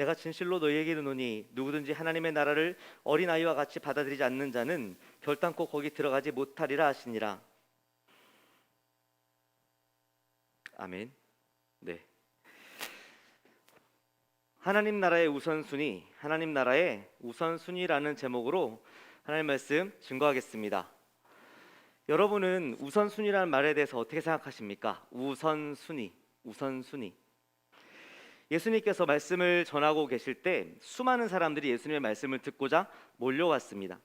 내가 진실로 너희에게 이르노니 누구든지 하나님의 나라를 어린아이와 같이 받아들이지 않는 자는 결단코 거기 들어가지 못하리라 하시니라. 아멘. 네. 하나님 나라의 우선순위, 하나님 나라의 우선순위라는 제목으로 하나님 말씀 증거하겠습니다. 여러분은 우선순위라는 말에 대해서 어떻게 생각하십니까? 우선순위. 예수님께서 말씀을 전하고 계실 때 수많은 사람들이 예수님의 말씀을 듣고자 몰려왔습니다.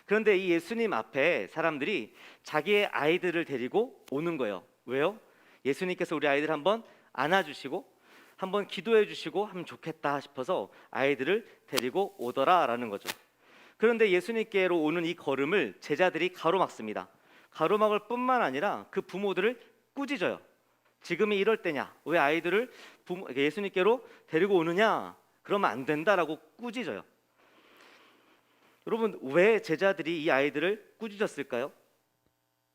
그런데 이 예수님 앞에 사람들이 자기의 아이들을 데리고 오는 거예요. 왜요? 예수님께서 우리 아이들 한번 안아주시고 한번 기도해 주시고 하면 좋겠다 싶어서 아이들을 데리고 오더라라는 거죠. 그런데 예수님께로 오는 이 걸음을 제자들이 가로막습니다. 가로막을 뿐만 아니라 그 부모들을 꾸짖어요. 지금이 이럴 때냐? 왜 아이들을 예수님께로 데리고 오느냐? 그러면 안 된다라고 꾸짖어요. 여러분, 왜 제자들이 이 아이들을 꾸짖었을까요?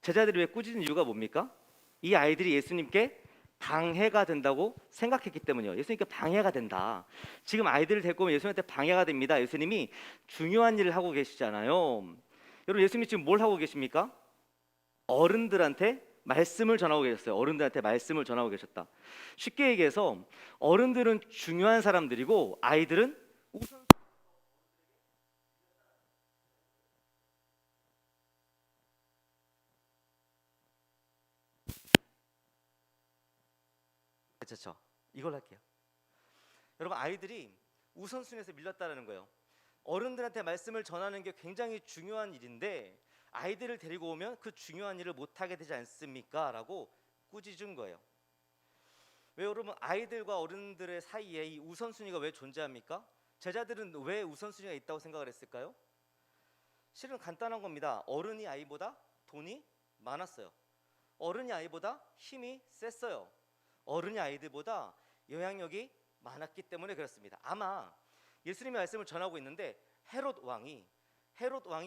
제자들이 왜 꾸짖은 이유가 뭡니까? 이 아이들이 예수님께 방해가 된다고 생각했기 때문이에요. 예수님께 방해가 된다. 지금 아이들을 데리고 오면 예수님한테 방해가 됩니다. 예수님이 중요한 일을 하고 계시잖아요. 여러분, 예수님이 지금 뭘 하고 계십니까? 어른들한테 말씀을 전하고 계셨어요. 어른들한테 말씀을 전하고 계셨다. 쉽게 얘기해서 어른들은 중요한 사람들이고 아이들은 우선. 그렇죠. 이걸 할게요. 여러분, 아이들이 우선순위에서 밀렸다는 거예요. 어른들한테 말씀을 전하는 게 굉장히 중요한 일인데 아이들을 데리고 오면 그 중요한 일을 못하게 되지 않습니까? 라고 꾸짖은 거예요. 왜 여러분, 아이들과 어른들의 사이에 이 우선순위가 왜 존재합니까? 제자들은 왜 우선순위가 있다고 생각을 했을까요? 실은 간단한 겁니다. 어른이 아이보다 돈이 많았어요. 어른이 아이보다 힘이 셌어요. 어른이 아이들보다 영향력이 많았기 때문에 그렇습니다. 아마 예수님의 말씀을 전하고 있는데 헤롯 왕이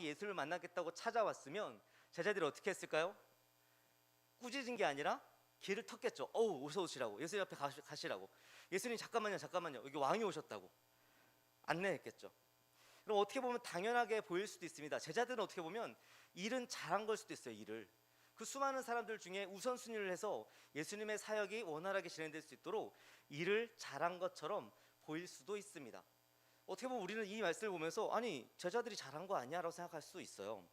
예수님을 만나겠다고 찾아왔으면 제자들이 어떻게 했을까요? 꾸짖은 게 아니라 길을 텄겠죠. 어서 오시라고, 예수님 앞에 가시라고. 예수님 잠깐만요, 여기 왕이 오셨다고 안내했겠죠. 그럼 어떻게 보면 당연하게 보일 수도 있습니다. 제자들은 어떻게 보면 일은 잘한 걸 수도 있어요. 일을 그 수많은 사람들 중에 우선순위를 해서 예수님의 사역이 원활하게 진행될 수 있도록 일을 잘한 것처럼 보일 수도 있습니다. 어떻게 보면 우리는 이 말씀을 보면서 아니, 제자들이 잘한 거 아니야? 라고 생각할 수 있어요.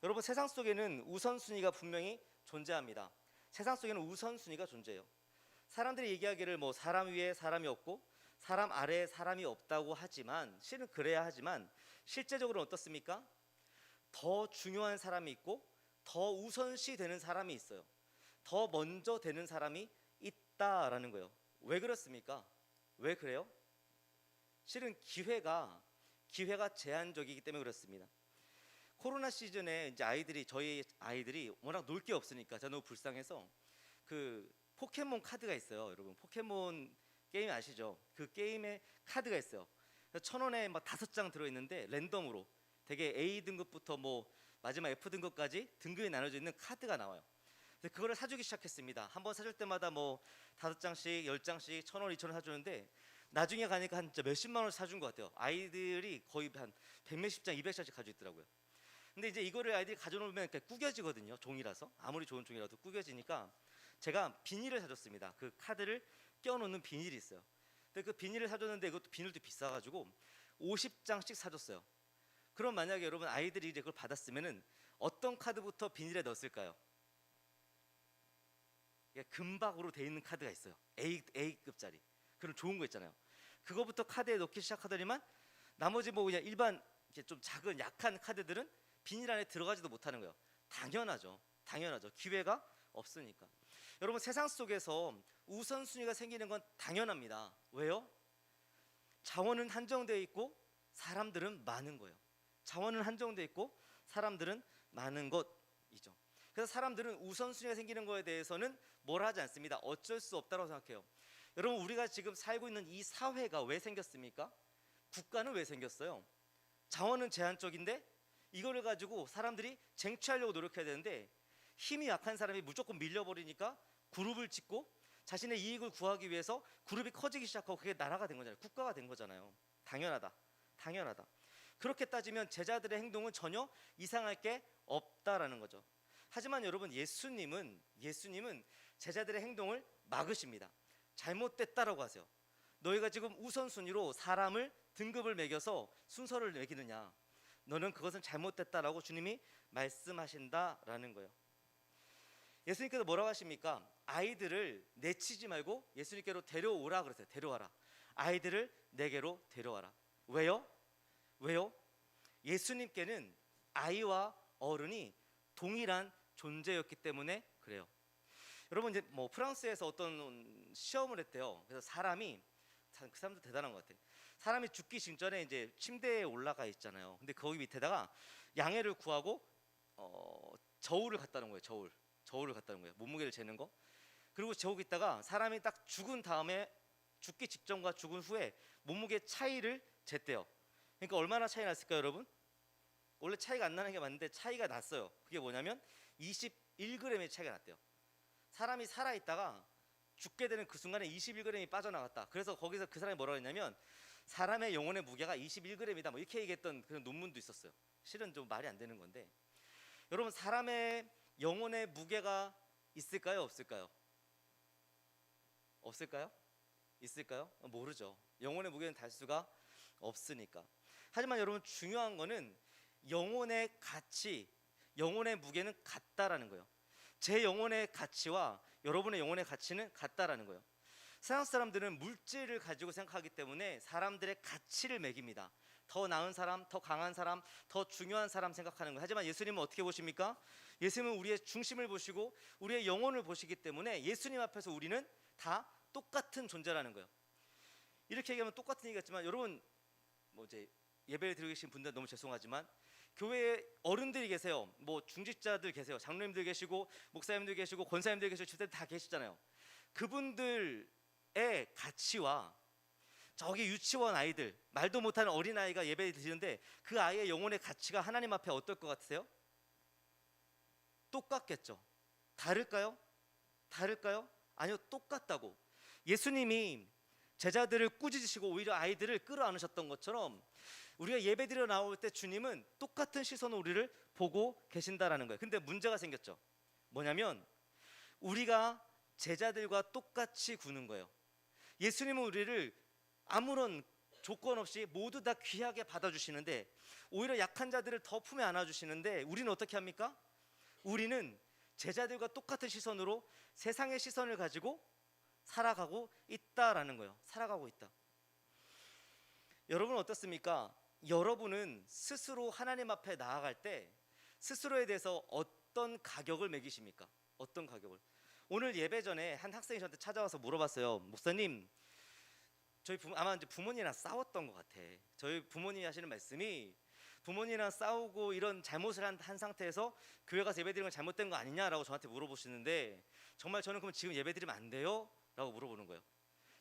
여러분, 세상 속에는 우선순위가 분명히 존재합니다. 세상 속에는 우선순위가 존재해요. 사람들이 얘기하기를 뭐 사람 위에 사람이 없고 사람 아래에 사람이 없다고 하지만, 실은 그래야 하지만 실제적으로 어떻습니까? 더 중요한 사람이 있고 더 우선시 되는 사람이 있어요. 더 먼저 되는 사람이 있다라는 거예요. 왜 그렇습니까? 왜 그래요? 실은 기회가 제한적이기 때문에 그렇습니다. 코로나 시즌에 이제 저희 아이들이 워낙 놀 게 없으니까 제가 너무 불쌍해서 그 포켓몬 카드가 있어요. 여러분, 포켓몬 게임 아시죠? 그 게임에 카드가 있어요. 1,000원에 막 5장 들어있는데 랜덤으로 되게 A 등급부터 뭐 마지막 F 등급까지 등급이 나눠져 있는 카드가 나와요. 그래서 그거를 사주기 시작했습니다. 한번 사줄 때마다 뭐 5장씩, 10장씩, 1,000원, 2,000원 사주는데 나중에 가니까 한 몇십만 원을 사준 것 같아요. 아이들이 거의 한 100몇십 장, 200장씩 가지고 있더라고요. 근데 이제 이거를 아이들이 가져놓으면 구겨지거든요. 종이라서 아무리 좋은 종이라도 구겨지니까 제가 비닐을 사줬습니다. 그 카드를 껴놓는 비닐이 있어요. 근데 그 비닐을 사줬는데 이것도 비닐도 비싸가지고 50장씩 사줬어요. 그럼 만약에 여러분 아이들이 이제 그걸 받았으면은 어떤 카드부터 비닐에 넣었을까요? 금박으로 돼 있는 카드가 있어요. A급짜리. 그런 좋은 거 있잖아요. 그거부터 카드에 넣기 시작하더니만 나머지 뭐 그냥 일반 좀 작은 약한 카드들은 비닐 안에 들어가지도 못하는 거예요. 당연하죠. 기회가 없으니까. 여러분, 세상 속에서 우선순위가 생기는 건 당연합니다. 왜요? 자원은 한정되어 있고 사람들은 많은 거예요. 자원은 한정되어 있고 사람들은 많은 것이죠. 그래서 사람들은 우선순위가 생기는 거에 대해서는 뭐라 하지 않습니다. 어쩔 수 없다고 생각해요. 여러분, 우리가 지금 살고 있는 이 사회가 왜 생겼습니까? 국가는 왜 생겼어요? 자원은 제한적인데 이거를 가지고 사람들이 쟁취하려고 노력해야 되는데 힘이 약한 사람이 무조건 밀려버리니까 그룹을 짓고 자신의 이익을 구하기 위해서 그룹이 커지기 시작하고 그게 나라가 된 거잖아요. 국가가 된 거잖아요. 당연하다. 당연하다. 그렇게 따지면 제자들의 행동은 전혀 이상할 게 없다라는 거죠. 하지만 여러분, 예수님은 제자들의 행동을 막으십니다. 잘못됐다라고 하세요. 너희가 지금 우선순위로 사람을 등급을 매겨서 순서를 매기느냐, 너는 그것은 잘못됐다라고 주님이 말씀하신다라는 거예요. 예수님께서 뭐라고 하십니까? 아이들을 내치지 말고 예수님께로 데려오라 그러세요. 데려와라. 아이들을 내게로 데려와라. 왜요? 예수님께는 아이와 어른이 동일한 존재였기 때문에 그래요. 여러분, 이제 뭐 프랑스에서 어떤 시험을 했대요. 그래서 사람이, 그 사람도 대단한 것 같아요. 사람이 죽기 직전에 이제 침대에 올라가 있잖아요. 근데 거기 밑에다가 양해를 구하고 저울을 갖다 놓은 거예요. 저울을 갖다 놓은 거예요. 몸무게를 재는 거. 그리고 저기 있다가 사람이 딱 죽은 다음에, 죽기 직전과 죽은 후에 몸무게 차이를 쟀대요. 그러니까 얼마나 차이 났을까요, 여러분? 원래 차이가 안 나는 게 맞는데 차이가 났어요. 그게 뭐냐면 21g의 차이가 났대요. 사람이 살아있다가 죽게 되는 그 순간에 21g이 빠져나갔다. 그래서 거기서 그 사람이 뭐라고 했냐면 사람의 영혼의 무게가 21g이다, 뭐 이렇게 얘기했던 그런 논문도 있었어요. 실은 좀 말이 안 되는 건데, 여러분, 사람의 영혼의 무게가 있을까요, 없을까요? 없을까요? 있을까요? 모르죠. 영혼의 무게는 달 수가 없으니까. 하지만 여러분, 중요한 거는 영혼의 가치, 영혼의 무게는 같다라는 거예요. 제 영혼의 가치와 여러분의 영혼의 가치는 같다라는 거예요. 세상 사람들은 물질을 가지고 생각하기 때문에 사람들의 가치를 매깁니다. 더 나은 사람, 더 강한 사람, 더 중요한 사람 생각하는 거예요. 하지만 예수님은 어떻게 보십니까? 예수님은 우리의 중심을 보시고 우리의 영혼을 보시기 때문에 예수님 앞에서 우리는 다 똑같은 존재라는 거예요. 이렇게 얘기하면 똑같은 얘기겠지만, 여러분, 뭐 이제 예배를 드리고 계신 분들 너무 죄송하지만 교회에 어른들이 계세요. 뭐 중직자들 계세요. 장로님들 계시고 목사님들 계시고 권사님들 계시고 집사님 다 계시잖아요. 그분들의 가치와 저기 유치원 아이들, 말도 못하는 어린아이가 예배를 드리는데 그 아이의 영혼의 가치가 하나님 앞에 어떨 것 같으세요? 똑같겠죠. 다를까요? 아니요, 똑같다고. 예수님이 제자들을 꾸짖으시고 오히려 아이들을 끌어안으셨던 것처럼 우리가 예배드려 나올 때 주님은 똑같은 시선으로 우리를 보고 계신다라는 거예요. 근데 문제가 생겼죠. 뭐냐면 우리가 제자들과 똑같이 구는 거예요. 예수님은 우리를 아무런 조건 없이 모두 다 귀하게 받아주시는데 오히려 약한 자들을 더 품에 안아주시는데 우리는 어떻게 합니까? 우리는 제자들과 똑같은 시선으로 세상의 시선을 가지고 살아가고 있다라는 거예요. 살아가고 있다. 여러분 어떻습니까? 여러분은 스스로 하나님 앞에 나아갈 때 스스로에 대해서 어떤 가격을 매기십니까? 어떤 가격을? 오늘 예배 전에 한 학생이 저한테 찾아와서 물어봤어요. 목사님, 저희 아마 이제 부모님이랑 싸웠던 것 같아. 저희 부모님이 하시는 말씀이 부모님이랑 싸우고 이런 잘못을 한 상태에서 교회 가서 예배드리는 건 잘못된 거 아니냐라고 저한테 물어보시는데, 정말 저는 그럼 지금 예배드리면 안 돼요? 라고 물어보는 거예요.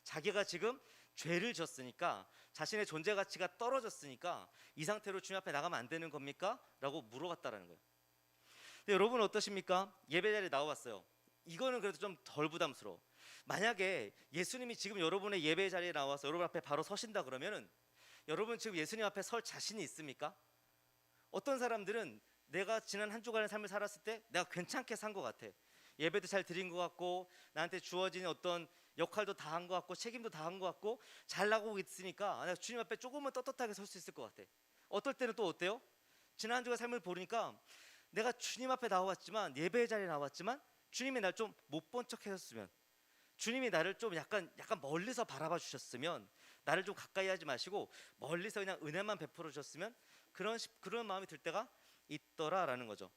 자기가 지금 죄를 졌으니까, 자신의 존재 가치가 떨어졌으니까 이 상태로 주님 앞에 나가면 안 되는 겁니까? 라고 물어봤다라는 거예요. 근데 여러분 어떠십니까? 예배 자리에 나와봤어요. 이거는 그래도 좀 덜 부담스러워. 만약에 예수님이 지금 여러분의 예배 자리에 나와서 여러분 앞에 바로 서신다 그러면은 여러분 지금 예수님 앞에 설 자신이 있습니까? 어떤 사람들은 내가 지난 한 주간의 삶을 살았을 때 내가 괜찮게 산 것 같아. 예배도 잘 드린 것 같고 나한테 주어진 어떤 역할도 다 한 것 같고 책임도 다 한 것 같고 잘 나가고 있으니까 내가 주님 앞에 조금은 떳떳하게 설 수 있을 것 같아. 어떨 때는 또 어때요? 지난 한 주간 삶을 보니까 내가 주님 앞에 나와왔지만, 예배 자리에 나왔지만 주님이 날 좀 못 본 척 해줬으면, 주님이 나를 좀 약간 멀리서 바라봐 주셨으면, 나를 좀 가까이 하지 마시고 멀리서 그냥 은혜만 베풀어 주셨으면, 그런 마음이 들 때가 있더라라는 거죠.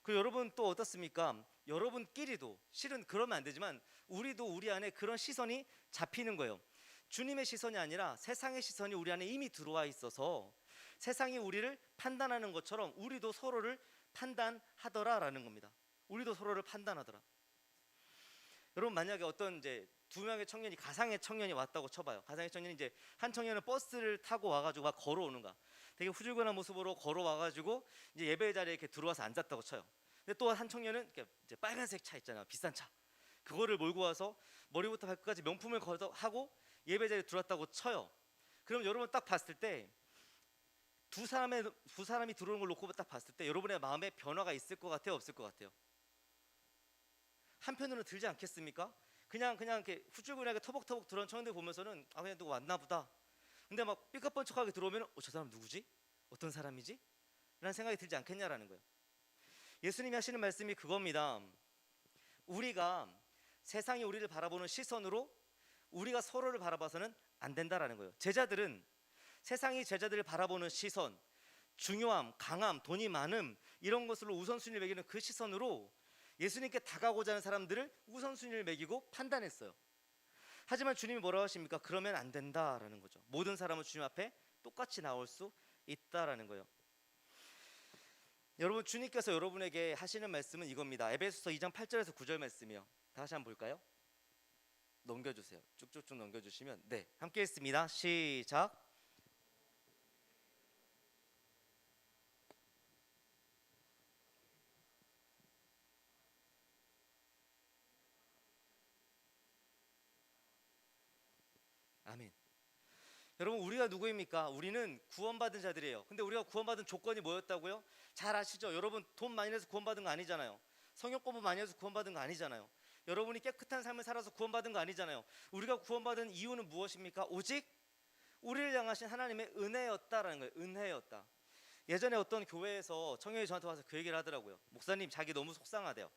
그 여러분 또 어떻습니까? 여러분끼리도 실은 그러면 안 되지만 우리도 우리 안에 그런 시선이 잡히는 거예요. 주님의 시선이 아니라 세상의 시선이 우리 안에 이미 들어와 있어서 세상이 우리를 판단하는 것처럼 우리도 서로를 판단하더라라는 겁니다. 우리도 서로를 판단하더라. 여러분 만약에 어떤 이제 두 명의 청년이, 가상의 청년이 왔다고 쳐봐요. 가상의 청년이 이제 한 청년은 버스를 타고 와가지고 막 걸어오는가, 되게 후줄근한 모습으로 걸어와가지고 이제 예배 자리에 이렇게 들어와서 앉았다고 쳐요. 근데 또 한 청년은 이렇게 이제 빨간색 차 있잖아요, 비싼 차. 그거를 몰고 와서 머리부터 발끝까지 명품을 하고 예배 자리에 들어왔다고 쳐요. 그럼 여러분 딱 봤을 때 두 사람이 들어오는 걸 놓고 딱 봤을 때 여러분의 마음에 변화가 있을 것 같아요, 없을 것 같아요? 한편으로는 들지 않겠습니까? 그냥 이렇게 후줄근하게 터벅터벅 들어온 청년들 보면서는 아 그냥 누구 왔나 보다. 근데 막 삐까뻔쩍하게 들어오면 저 사람 누구지? 어떤 사람이지? 라는 생각이 들지 않겠냐라는 거예요. 예수님이 하시는 말씀이 그겁니다. 우리가 세상이 우리를 바라보는 시선으로 우리가 서로를 바라봐서는 안 된다라는 거예요. 제자들은 세상이 제자들을 바라보는 시선, 중요함, 강함, 돈이 많음 이런 것으로 우선순위를 매기는 그 시선으로 예수님께 다가오고자 하는 사람들을 우선순위를 매기고 판단했어요. 하지만 주님이 뭐라고 하십니까? 그러면 안 된다라는 거죠. 모든 사람은 주님 앞에 똑같이 나올 수 있다라는 거예요. 여러분, 주님께서 여러분에게 하시는 말씀은 이겁니다. 에베소서 2장 8절에서 9절 말씀이요. 다시 한번 볼까요? 넘겨주세요. 쭉쭉쭉 넘겨주시면 네, 함께 했습니다. 시작. 아멘. 여러분, 우리가 누구입니까? 우리는 구원받은 자들이에요. 근데 우리가 구원받은 조건이 뭐였다고요? 잘 아시죠? 여러분, 돈 많이 내서 구원받은 거 아니잖아요. 성역 공부 많이 해서 구원받은 거 아니잖아요. 여러분이 깨끗한 삶을 살아서 구원받은 거 아니잖아요. 우리가 구원받은 이유는 무엇입니까? 오직 우리를 향하신 하나님의 은혜였다라는 거예요. 은혜였다. 예전에 어떤 교회에서 청년이 저한테 와서 그 얘기를 하더라고요. 목사님, 자기 너무 속상하대요.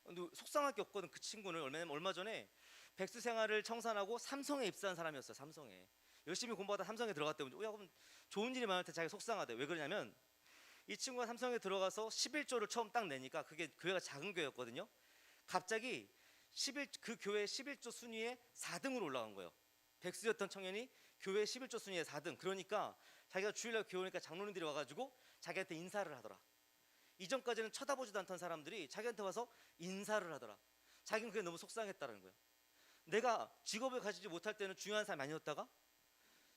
근데 속상할 게 없거든. 그 친구는 얼마 전에 백수 생활을 청산하고 삼성에 입사한 사람이었어요. 삼성에 열심히 공부하다 삼성에 들어갔대요. 야, 그럼 좋은 일이 많을 때 자기가 속상하대. 왜 그러냐면 이 친구가 삼성에 들어가서 11조를 처음 딱 내니까 그게 교회가 작은 교회였거든요. 갑자기 그 교회 11조 순위에 4등으로 올라간 거예요. 백수였던 청년이 교회 11조 순위에 4등. 그러니까 자기가 주일날 교회 오니까 장로님들이 와가지고 자기한테 인사를 하더라. 이전까지는 쳐다보지도 않던 사람들이 자기한테 와서 인사를 하더라. 자기는 그게 너무 속상했다는 거예요. 내가 직업을 가지지 못할 때는 중요한 사람이 아니었다가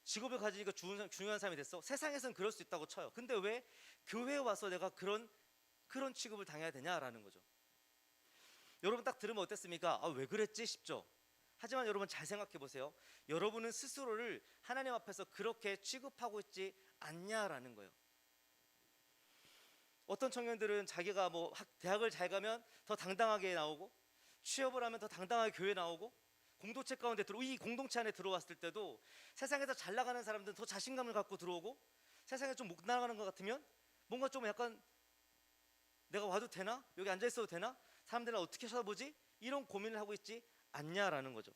직업을 가지니까 중요한 사람이 됐어. 세상에서는 그럴 수 있다고 쳐요. 근데 왜 교회에 와서 내가 그런 취급을 당해야 되냐라는 거죠. 여러분 딱 들으면 어땠습니까? 아, 왜 그랬지 싶죠. 하지만 여러분 잘 생각해 보세요. 여러분은 스스로를 하나님 앞에서 그렇게 취급하고 있지 않냐라는 거예요. 어떤 청년들은 자기가 뭐 대학을 잘 가면 더 당당하게 나오고 취업을 하면 더 당당하게 교회 나오고 공동체 가운데 이 공동체 안에 들어왔을 때도 세상에서 잘 나가는 사람들은 더 자신감을 갖고 들어오고 세상에 좀 못 나가는 것 같으면 뭔가 좀 약간 내가 와도 되나? 여기 앉아 있어도 되나? 사람들은 어떻게 쳐다보지? 이런 고민을 하고 있지 않냐라는 거죠.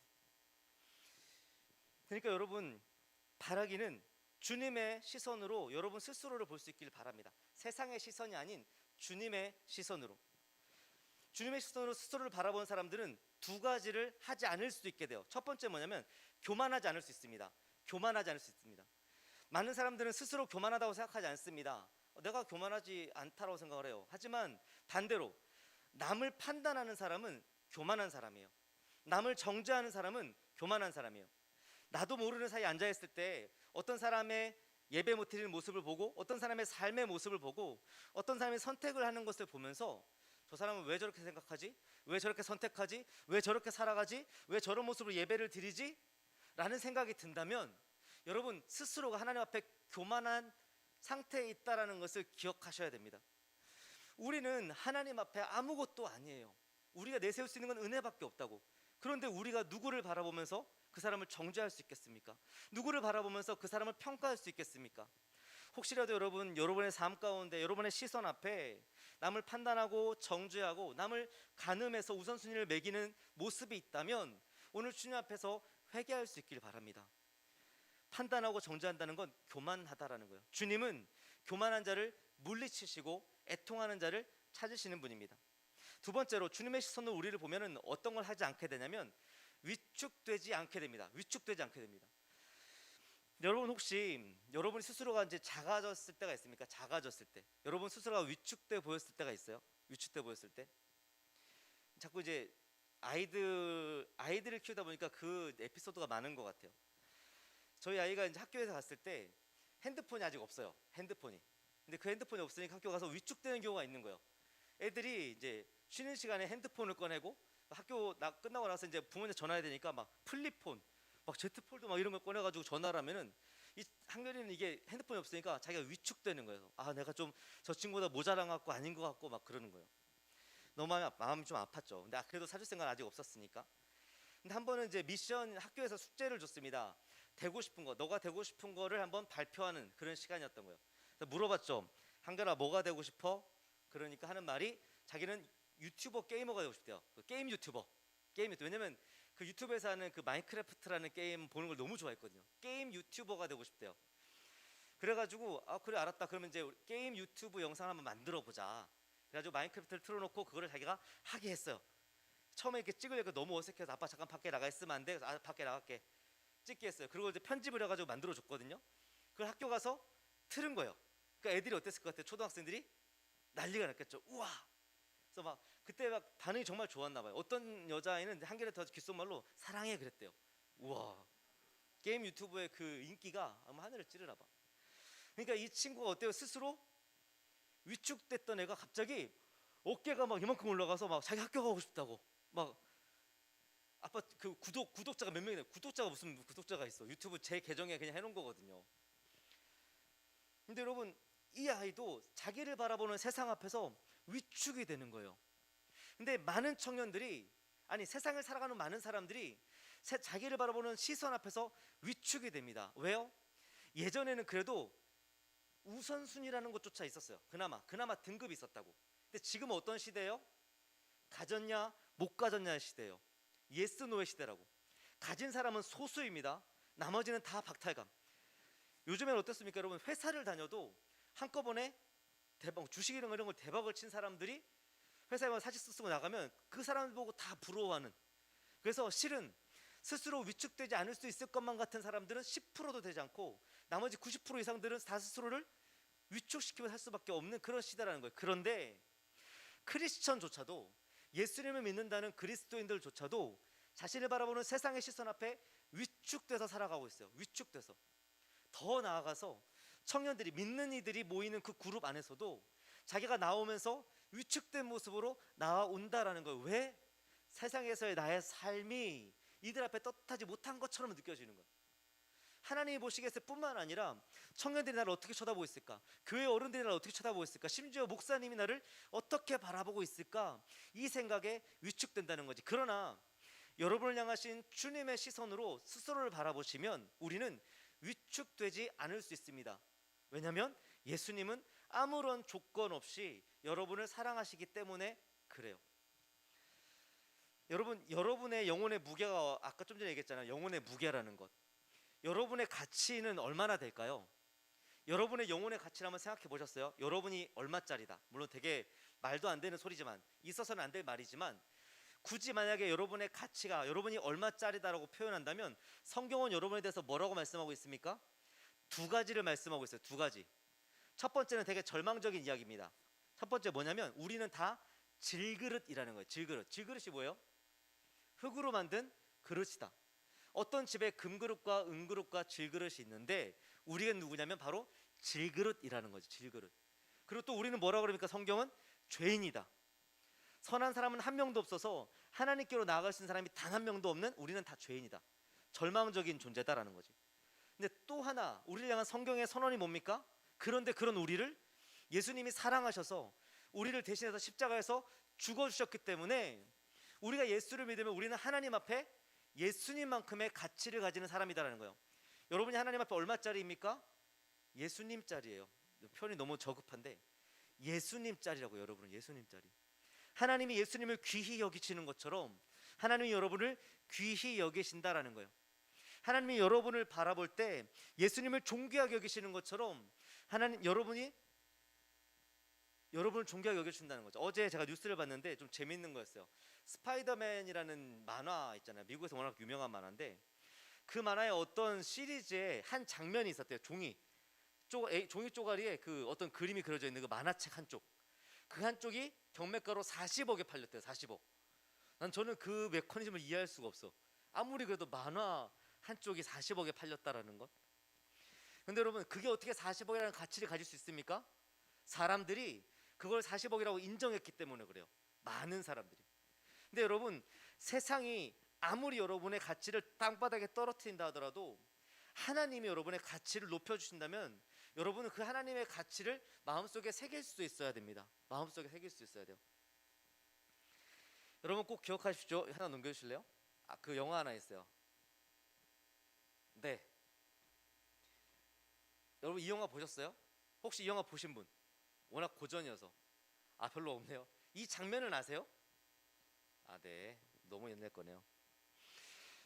그러니까 여러분, 바라기는 주님의 시선으로 여러분 스스로를 볼 수 있길 바랍니다. 세상의 시선이 아닌 주님의 시선으로. 주님의 시선으로 스스로를 바라보는 사람들은 두 가지를 하지 않을 수도 있게 돼요. 첫 번째 뭐냐면 교만하지 않을 수 있습니다. 교만하지 않을 수 있습니다. 많은 사람들은 스스로 교만하다고 생각하지 않습니다. 내가 교만하지 않다라고 생각을 해요. 하지만 반대로 남을 판단하는 사람은 교만한 사람이에요. 남을 정죄하는 사람은 교만한 사람이에요. 나도 모르는 사이에 앉아있을 때 어떤 사람의 예배 못 드리는 모습을 보고 어떤 사람의 삶의 모습을 보고 어떤 사람의 선택을 하는 것을 보면서 저 사람은 왜 저렇게 생각하지? 왜 저렇게 선택하지? 왜 저렇게 살아가지? 왜 저런 모습으로 예배를 드리지? 라는 생각이 든다면 여러분 스스로가 하나님 앞에 교만한 상태에 있다라는 것을 기억하셔야 됩니다. 우리는 하나님 앞에 아무것도 아니에요. 우리가 내세울 수 있는 건 은혜밖에 없다고. 그런데 우리가 누구를 바라보면서 그 사람을 정죄할 수 있겠습니까? 누구를 바라보면서 그 사람을 평가할 수 있겠습니까? 혹시라도 여러분의 삶 가운데 여러분의 시선 앞에 남을 판단하고 정죄하고 남을 가늠해서 우선순위를 매기는 모습이 있다면 오늘 주님 앞에서 회개할 수 있길 바랍니다. 판단하고 정죄한다는 건 교만하다라는 거예요. 주님은 교만한 자를 물리치시고 애통하는 자를 찾으시는 분입니다. 두 번째로 주님의 시선으로 우리를 보면은 어떤 걸 하지 않게 되냐면 위축되지 않게 됩니다. 위축되지 않게 됩니다. 여러분 혹시 여러분 스스로가 이제 작아졌을 때가 있습니까? 작아졌을 때 여러분 스스로가 위축돼 보였을 때가 있어요? 위축돼 보였을 때 자꾸 이제 아이들을 키우다 보니까 그 에피소드가 많은 것 같아요. 저희 아이가 이제 학교에서 갔을 때 핸드폰이 아직 없어요. 핸드폰이. 근데 그 핸드폰이 없으니까 학교 가서 위축되는 경우가 있는 거예요. 애들이 이제 쉬는 시간에 핸드폰을 꺼내고 학교 끝나고 나서 이제 부모님한테 전화해야 되니까 막 플립폰, 막 제트폴드 막 이런 걸 꺼내가지고 전화를 하면은 이 한결이는 이게 핸드폰이 없으니까 자기가 위축되는 거예요. 아, 내가 좀 저 친구보다 모자란 것 같고 아닌 것 같고 막 그러는 거예요. 너무 마음이 좀 아팠죠. 근데 그래도 사줄 생각은 아직 없었으니까. 근데 한 번은 이제 미션 학교에서 숙제를 줬습니다. 되고 싶은 거, 너가 되고 싶은 거를 한번 발표하는 그런 시간이었던 거예요. 그래서 물어봤죠. 한결아, 뭐가 되고 싶어? 그러니까 하는 말이 자기는 유튜버 게이머가 되고 싶대요. 그 게임 유튜버. 왜냐면 그 유튜브에서 하는 그 마인크래프트라는 게임 보는 걸 너무 좋아했거든요. 게임 유튜버가 되고 싶대요. 그래가지고 아, 그래, 알았다. 그러면 이제 게임 유튜브 영상 한번 만들어 보자. 그래가지고 마인크래프트를 틀어놓고 그거를 자기가 하게 했어요. 처음에 이렇게 찍으려고 너무 어색해서 아빠 잠깐 밖에 나가 있으면 안 돼. 아, 밖에 나갈게. 찍게 했어요. 그리고 이제 편집을 해가지고 만들어 줬거든요. 그걸 학교 가서 틀은 거예요. 그러니까 애들이 어땠을 것 같아요? 초등학생들이 난리가 났겠죠. 우와. 그래서 막 그때 막 반응이 정말 좋았나 봐요. 어떤 여자아이는 한결에 더 귓속말로 사랑해 그랬대요. 우와. 게임 유튜브의 그 인기가 아마 하늘을 찌르나 봐. 그러니까 이 친구가 어때요? 스스로 위축됐던 애가 갑자기 어깨가 막 이만큼 올라가서 막 자기 학교 가고 싶다고 막 아빠 그 구독자가 몇 명이네. 구독자가 무슨 구독자가 있어. 유튜브 제 계정에 그냥 해놓은 거거든요. 근데 여러분, 이 아이도 자기를 바라보는 세상 앞에서 위축이 되는 거예요. 근데 많은 청년들이, 아니 세상을 살아가는 많은 사람들이 자기를 바라보는 시선 앞에서 위축이 됩니다. 왜요? 예전에는 그래도 우선순위라는 것조차 있었어요. 그나마 등급이 있었다고. 근데 지금은 어떤 시대예요? 가졌냐 못 가졌냐의 시대예요. 예스 노의 시대라고. 가진 사람은 소수입니다. 나머지는 다 박탈감. 요즘에는 어떻습니까 여러분? 회사를 다녀도 한꺼번에 대박, 주식 이런 걸 대박을 친 사람들이 회사에 사직서 쓰고 나가면 그 사람들 보고 다 부러워하는. 그래서 실은 스스로 위축되지 않을 수 있을 것만 같은 사람들은 10%도 되지 않고 나머지 90% 이상들은 다 스스로를 위축시키며 살 수밖에 없는 그런 시대라는 거예요. 그런데 크리스천조차도, 예수님을 믿는다는 그리스도인들조차도 자신을 바라보는 세상의 시선 앞에 위축돼서 살아가고 있어요. 위축돼서. 더 나아가서 청년들이, 믿는 이들이 모이는 그 그룹 안에서도 자기가 나오면서 위축된 모습으로 나온다라는 거예요. 왜? 세상에서의 나의 삶이 이들 앞에 떳하지 못한 것처럼 느껴지는 거예요. 하나님이 보시기에 뿐만 아니라 청년들이 나를 어떻게 쳐다보고 있을까? 교회 어른들이 나를 어떻게 쳐다보고 있을까? 심지어 목사님이 나를 어떻게 바라보고 있을까? 이 생각에 위축된다는 거지. 그러나 여러분을 향하신 주님의 시선으로 스스로를 바라보시면 우리는 위축되지 않을 수 있습니다. 왜냐하면 예수님은 아무런 조건 없이 여러분을 사랑하시기 때문에 그래요. 여러분의 영혼의 무게가, 아까 좀 전에 얘기했잖아요. 영혼의 무게라는 것. 여러분의 가치는 얼마나 될까요? 여러분의 영혼의 가치를 한번 생각해 보셨어요? 여러분이 얼마짜리다. 물론 되게 말도 안 되는 소리지만, 있어서는 안 될 말이지만, 굳이 만약에 여러분의 가치가 여러분이 얼마짜리다라고 표현한다면 성경은 여러분에 대해서 뭐라고 말씀하고 있습니까? 두 가지를 말씀하고 있어요. 두 가지. 첫 번째는 되게 절망적인 이야기입니다. 첫 번째 뭐냐면 우리는 다 질그릇이라는 거예요. 질그릇이 뭐예요? 흙으로 만든 그릇이다. 어떤 집에 금그릇과 은그릇과 질그릇이 있는데 우리가 누구냐면 바로 질그릇이라는 거죠. 질그릇. 그리고 또 우리는 뭐라고 그럽니까? 성경은 죄인이다. 선한 사람은 한 명도 없어서 하나님께로 나아갈 수 있는 사람이 단 한 명도 없는 우리는 다 죄인이다. 절망적인 존재다라는 거지. 근데 또 하나 우리를 향한 성경의 선언이 뭡니까? 그런데 그런 우리를 예수님이 사랑하셔서 우리를 대신해서 십자가에서 죽어주셨기 때문에 우리가 예수를 믿으면 우리는 하나님 앞에 예수님만큼의 가치를 가지는 사람이다라는 거예요. 여러분이 하나님 앞에 얼마짜리입니까? 예수님짜리예요. 표현이 너무 저급한데 예수님짜리라고. 여러분은 예수님짜리. 하나님이 예수님을 귀히 여기시는 것처럼 하나님이 여러분을 귀히 여기신다라는 거예요. 하나님이 여러분을 바라볼 때 예수님을 존귀하게 여기시는 것처럼 하나님 여러분을 존귀하게 여겨준다는 거죠. 어제 제가 뉴스를 봤는데 좀 재밌는 거였어요. 스파이더맨이라는 만화 있잖아요. 미국에서 워낙 유명한 만화인데 그 만화의 어떤 시리즈에 한 장면이 있었대요. 종이 쪼가리에 그 어떤 그림이 그려져 있는 그 만화책 한쪽, 그 한쪽이 경매가로 40억에 팔렸대요. 40억. 저는 그 메커니즘을 이해할 수가 없어. 아무리 그래도 만화 한쪽이 40억에 팔렸다라는 것. 근데 여러분 그게 어떻게 40억이라는 가치를 가질 수 있습니까? 사람들이 그걸 40억이라고 인정했기 때문에 그래요. 많은 사람들이. 근데 여러분, 세상이 아무리 여러분의 가치를 땅바닥에 떨어뜨린다 하더라도 하나님이 여러분의 가치를 높여주신다면 여러분은 그 하나님의 가치를 마음속에 새길 수 있어야 됩니다. 마음속에 새길 수 있어야 돼요. 여러분 꼭 기억하십시오. 하나 넘겨주실래요? 그 영화 하나 있어요. 네. 여러분 이 영화 보셨어요? 혹시 이 영화 보신 분? 워낙 고전이어서. 별로 없네요. 이 장면은 아세요? 네. 너무 옛날 거네요.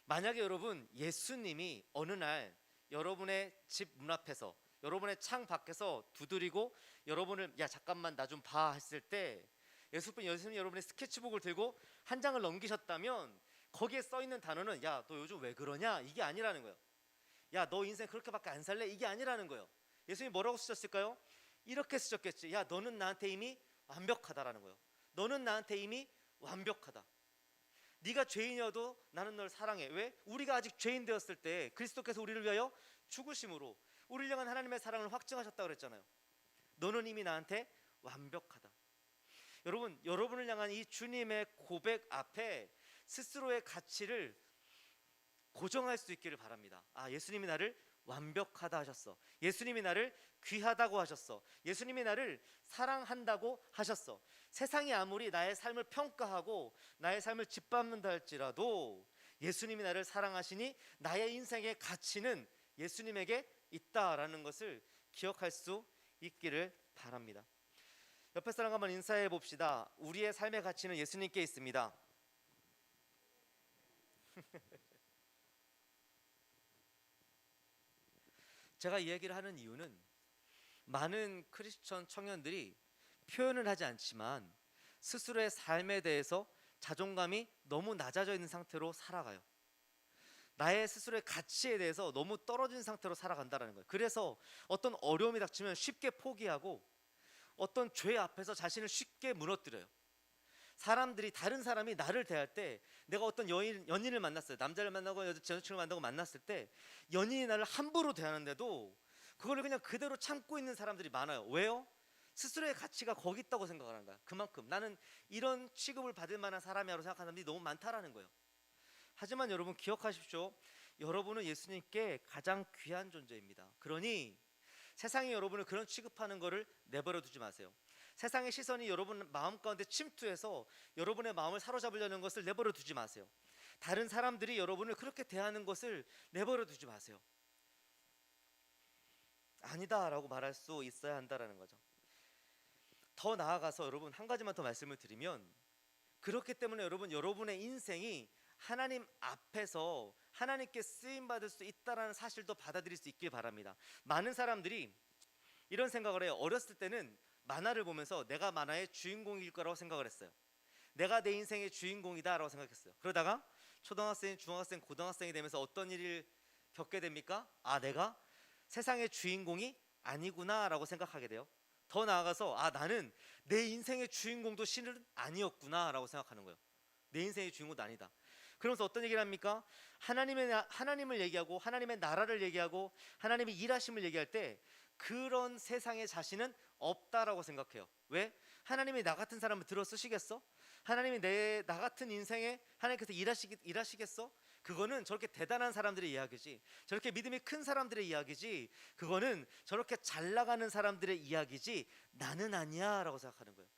만약에 여러분 예수님이 어느 날 여러분의 집 문 앞에서, 여러분의 창 밖에서 두드리고 여러분을 야 잠깐만 나 좀 봐 했을 때 예수님이 여러분의 스케치북을 들고 한 장을 넘기셨다면 거기에 써 있는 단어는 야 너 요즘 왜 그러냐 이게 아니라는 거예요. 야 너 인생 그렇게밖에 안 살래 이게 아니라는 거예요. 예수님이 뭐라고 쓰셨을까요? 이렇게 쓰셨겠지. 야 너는 나한테 이미 완벽하다라는 거예요. 너는 나한테 이미 완벽하다. 네가 죄인이어도 나는 널 사랑해. 왜? 우리가 아직 죄인 되었을 때 그리스도께서 우리를 위하여 죽으심으로 우리를 향한 하나님의 사랑을 확증하셨다고 그랬잖아요. 너는 이미 나한테 완벽하다. 여러분, 여러분을 향한 이 주님의 고백 앞에 스스로의 가치를 고정할 수 있기를 바랍니다. 예수님이 나를 완벽하다 하셨어. 예수님이 나를 귀하다고 하셨어. 예수님이 나를 사랑한다고 하셨어. 세상이 아무리 나의 삶을 평가하고 나의 삶을 짓밟는다 할지라도 예수님이 나를 사랑하시니 나의 인생의 가치는 예수님에게 있다라는 것을 기억할 수 있기를 바랍니다. 옆에 사람 한번 인사해 봅시다. 우리의 삶의 가치는 예수님께 있습니다. 제가 이 얘기를 하는 이유는 많은 크리스천 청년들이 표현을 하지 않지만 스스로의 삶에 대해서 자존감이 너무 낮아져 있는 상태로 살아가요. 나의 스스로의 가치에 대해서 너무 떨어진 상태로 살아간다는 거예요. 그래서 어떤 어려움이 닥치면 쉽게 포기하고 어떤 죄 앞에서 자신을 쉽게 무너뜨려요. 사람들이, 다른 사람이 나를 대할 때, 내가 어떤 연인을 만났어요. 남자를 만나고 여자친구를 만나고 만났을 때 연인이 나를 함부로 대하는데도 그거를 그냥 그대로 참고 있는 사람들이 많아요. 왜요? 스스로의 가치가 거기 있다고 생각하는 거야. 그만큼 나는 이런 취급을 받을 만한 사람이라고 생각하는 사람들이 너무 많다라는 거예요. 하지만 여러분 기억하십시오. 여러분은 예수님께 가장 귀한 존재입니다. 그러니 세상이 여러분을 그런 취급하는 것을 내버려 두지 마세요. 세상의 시선이 여러분 마음 가운데 침투해서 여러분의 마음을 사로잡으려는 것을 내버려 두지 마세요. 다른 사람들이 여러분을 그렇게 대하는 것을 내버려 두지 마세요. 아니다라고 말할 수 있어야 한다라는 거죠. 더 나아가서 여러분 한 가지만 더 말씀을 드리면, 그렇기 때문에 여러분, 여러분의 인생이 하나님 앞에서 하나님께 쓰임 받을 수 있다라는 사실도 받아들일 수 있길 바랍니다. 많은 사람들이 이런 생각을 해요. 어렸을 때는 만화를 보면서 내가 만화의 주인공일 거라고 생각을 했어요. 내가 내 인생의 주인공이다라고 생각했어요. 그러다가 초등학생, 중학생, 고등학생이 되면서 어떤 일을 겪게 됩니까? 내가 세상의 주인공이 아니구나라고 생각하게 돼요. 더 나아가서 나는 내 인생의 주인공도 신은 아니었구나라고 생각하는 거예요. 내 인생의 주인공도 아니다. 그러면서 어떤 얘기를 합니까? 하나님을 얘기하고 하나님의 나라를 얘기하고 하나님의 일하심을 얘기할 때 그런 세상의 자신은 없다라고 생각해요. 왜? 하나님이 나 같은 사람을 들어 쓰시겠어? 하나님이 나 같은 인생에 하나님께서 일하시겠어? 그거는 저렇게 대단한 사람들의 이야기지, 저렇게 믿음이 큰 사람들의 이야기지, 그거는 저렇게 잘 나가는 사람들의 이야기지 나는 아니야 라고 생각하는 거예요.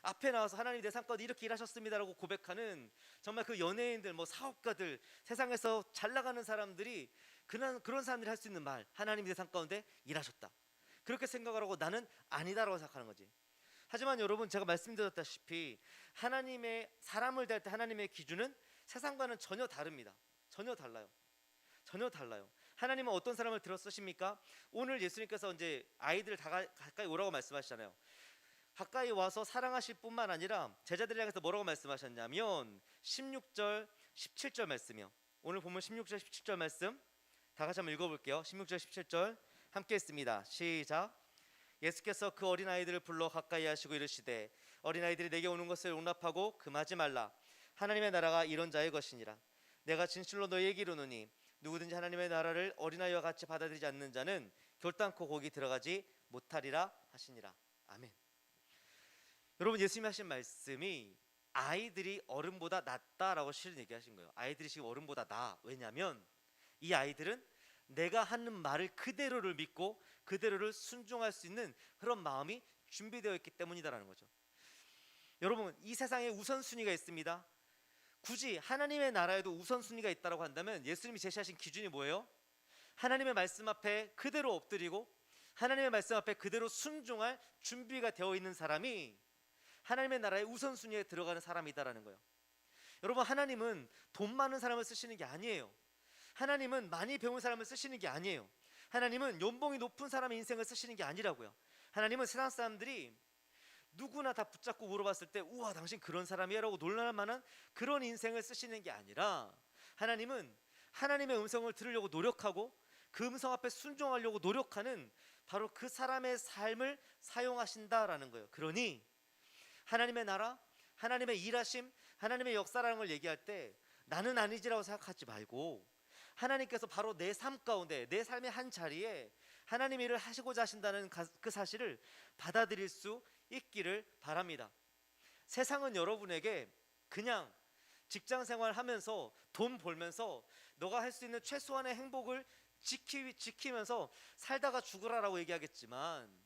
앞에 나와서 하나님 내 삶 가운데 이렇게 일하셨습니다라고 고백하는 정말 그 연예인들, 사업가들, 세상에서 잘 나가는 사람들이 그런 사람들이 할 수 있는 말, 하나님이 내 삶 가운데 일하셨다, 그렇게 생각을 하고 나는 아니다라고 생각하는 거지. 하지만 여러분, 제가 말씀드렸다시피 하나님의 사람을 대할 때 하나님의 기준은 세상과는 전혀 다릅니다. 전혀 달라요. 전혀 달라요. 하나님은 어떤 사람을 들어 쓰십니까? 오늘 예수님께서 이제 아이들 다 가까이 오라고 말씀하시잖아요. 가까이 와서 사랑하실 뿐만 아니라 제자들을 향해서 뭐라고 말씀하셨냐면 16절 17절 말씀이요. 오늘 보면 16절 17절 말씀 다 같이 한번 읽어볼게요. 16절 17절 함께 했습니다. 시작. 예수께서 그 어린아이들을 불러 가까이 하시고 이르시되 어린아이들이 내게 오는 것을 용납하고 금하지 말라. 하나님의 나라가 이런 자의 것이니라. 내가 진실로 너희에게 이르노니 누구든지 하나님의 나라를 어린아이와 같이 받아들이지 않는 자는 결단코 거기 들어가지 못하리라 하시니라. 아멘. 여러분, 예수님이 하신 말씀이 아이들이 어른보다 낫다라고 실은 얘기하신 거예요. 아이들이 지금 어른보다 나. 왜냐하면 이 아이들은 내가 하는 말을 그대로를 믿고 그대로를 순종할 수 있는 그런 마음이 준비되어 있기 때문이다라는 거죠. 여러분, 이 세상에 우선순위가 있습니다. 굳이 하나님의 나라에도 우선순위가 있다고 한다면 예수님이 제시하신 기준이 뭐예요? 하나님의 말씀 앞에 그대로 엎드리고 하나님의 말씀 앞에 그대로 순종할 준비가 되어 있는 사람이 하나님의 나라의 우선순위에 들어가는 사람이다라는 거예요. 여러분, 하나님은 돈 많은 사람을 쓰시는 게 아니에요. 하나님은 많이 배운 사람을 쓰시는 게 아니에요. 하나님은 연봉이 높은 사람의 인생을 쓰시는 게 아니라고요. 하나님은 세상 사람들이 누구나 다 붙잡고 물어봤을 때 우와 당신 그런 사람이야 라고 놀랄 만한 그런 인생을 쓰시는 게 아니라, 하나님은 하나님의 음성을 들으려고 노력하고 그 음성 앞에 순종하려고 노력하는 바로 그 사람의 삶을 사용하신다라는 거예요. 그러니 하나님의 나라, 하나님의 일하심, 하나님의 역사라는 걸 얘기할 때 나는 아니지라고 생각하지 말고 하나님께서 바로 내 삶 가운데, 내 삶의 한 자리에 하나님 일을 하시고자 하신다는 그 사실을 받아들일 수 있기를 바랍니다. 세상은 여러분에게 그냥 직장 생활하면서 돈 벌면서 너가 할 수 있는 최소한의 행복을 지키면서 살다가 죽으라라고 얘기하겠지만,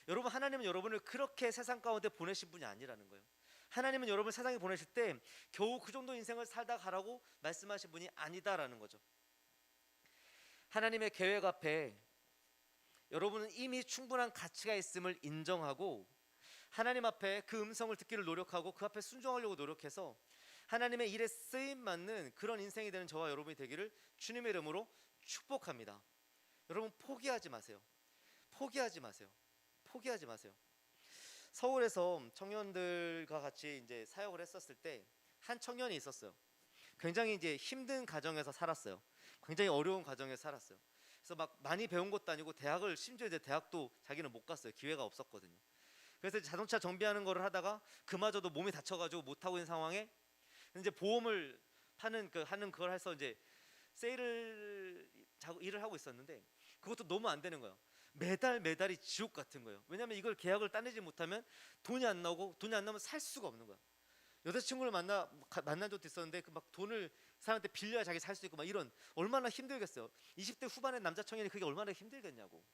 여러분, 하나님은 여러분을 그렇게 세상 가운데 보내신 분이 아니라는 거예요. 하나님은 여러분을 세상에 보내실 때 겨우 그 정도 인생을 살다 가라고 말씀하신 분이 아니다라는 거죠. 하나님의 계획 앞에 여러분은 이미 충분한 가치가 있음을 인정하고 하나님 앞에 그 음성을 듣기를 노력하고 그 앞에 순종하려고 노력해서 하나님의 일에 쓰임 맞는 그런 인생이 되는 저와 여러분이 되기를 주님의 이름으로 축복합니다. 여러분, 포기하지 마세요. 포기하지 마세요. 포기하지 마세요. 서울에서 청년들과 같이 이제 사역을 했었을 때 한 청년이 있었어요. 굉장히 이제 힘든 가정에서 살았어요. 굉장히 어려운 가정에서 살았어요. 그래서 막 많이 배운 것도 아니고 대학을, 심지어 이제 대학도 자기는 못 갔어요. 기회가 없었거든요. 그래서 자동차 정비하는 거를 하다가 그마저도 몸이 다쳐가지고 못 하고 있는 상황에 이제 보험을 파는 하는 그걸 해서 이제 세일을 일을 하고 있었는데 그것도 너무 안 되는 거예요. 매달이 지옥 같은 거예요. 왜냐하면 이걸 계약을 따내지 못하면 돈이 안 나오고, 돈이 안 나오면 살 수가 없는 거야. 여자친구를 만난 적도 있었는데 그 막 돈을 사람한테 빌려야 자기 살 수 있고 막 이런, 얼마나 힘들겠어요. 20대 후반의 남자 청년이 그게 얼마나 힘들겠냐고.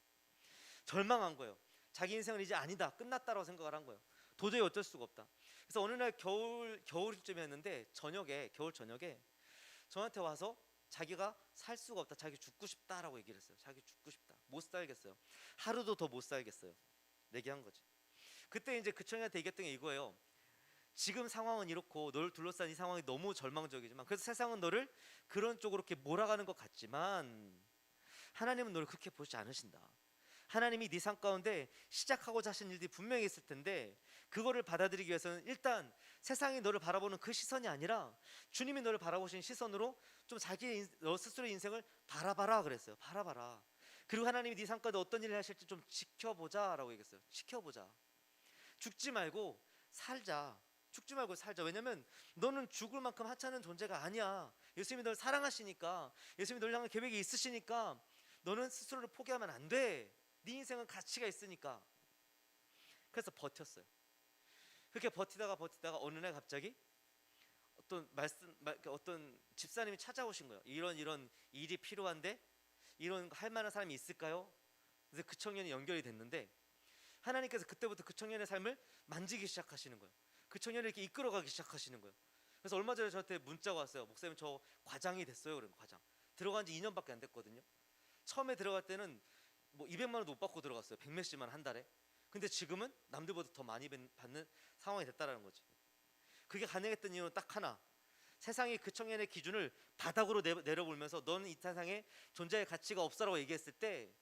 절망한 거예요. 자기 인생은 이제 아니다, 끝났다라고 생각을 한 거예요. 도저히 어쩔 수가 없다. 그래서 어느 날 겨울쯤이었는데 겨울 저녁에 저한테 와서 자기가 살 수가 없다, 자기 죽고 싶다라고 얘기를 했어요. 자기 죽고 싶다, 못 살겠어요, 하루도 더 못 살겠어요, 얘기한 거지. 그때 이제 그 청년한테 얘기했던 게 이거예요. 지금 상황은 이렇고 너를 둘러싼 이 상황이 너무 절망적이지만, 그래서 세상은 너를 그런 쪽으로 이렇게 몰아가는 것 같지만 하나님은 너를 그렇게 보지 않으신다. 하나님이 네 삶 가운데 시작하고자 하신 일들이 분명히 있을 텐데 그거를 받아들이기 위해서는 일단 세상이 너를 바라보는 그 시선이 아니라 주님이 너를 바라보시는 시선으로 좀 너 스스로의 인생을 바라봐라 그랬어요. 바라봐라. 그리고 하나님이 네 삶 가운데 어떤 일을 하실지 좀 지켜보자라고 얘기했어요. 지켜보자. 죽지 말고 살자. 죽지 말고 살자. 왜냐면 너는 죽을 만큼 하찮은 존재가 아니야. 예수님이 널 사랑하시니까, 예수님이 널 향한 계획이 있으시니까 너는 스스로를 포기하면 안 돼. 네 인생은 가치가 있으니까. 그래서 버텼어요. 그렇게 버티다가 어느 날 갑자기 어떤 집사님이 찾아오신 거예요. 이런 일이 필요한데 이런 거 할 만한 사람이 있을까요? 그래서 그 청년이 연결이 됐는데 하나님께서 그때부터 그 청년의 삶을 만지기 시작하시는 거예요. 그 청년을 이렇게 이끌어가기 시작하시는 거예요. 그래서 얼마 전에 저한테 문자가 왔어요. 목사님, 저 과장이 됐어요. 그러면 과장. 들어간 지 2년밖에 안 됐거든요. 처음에 들어갈 때는 뭐 200만 원도 못 받고 들어갔어요. 100몇십만 한 달에. 근데 지금은 남들보다 더 많이 받는 상황이 됐다라는 거지. 그게 가능했던 이유는 딱 하나. 세상이 그 청년의 기준을 바닥으로 내려보면서 너는 이 세상에 존재의 가치가 없어라고 얘기했을 때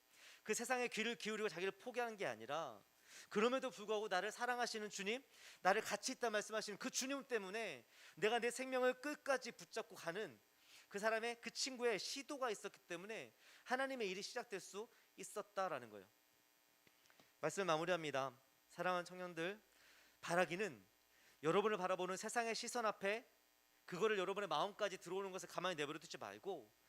그 세상에 귀를 기울이고 자기를 포기하는 게 아니라, 그럼에도 불구하고 나를 사랑하시는 주님, 나를 가치 있다 말씀하시는 그 주님 때문에 내가 내 생명을 끝까지 붙잡고 가는 그 사람의, 그 친구의 시도가 있었기 때문에 하나님의 일이 시작될 수 있었다라는 거예요. 말씀을 마무리합니다. 사랑하는 청년들, 바라기는 여러분을 바라보는 세상의 시선 앞에 그거를 여러분의 마음까지 들어오는 것을 가만히 내버려 두지 말고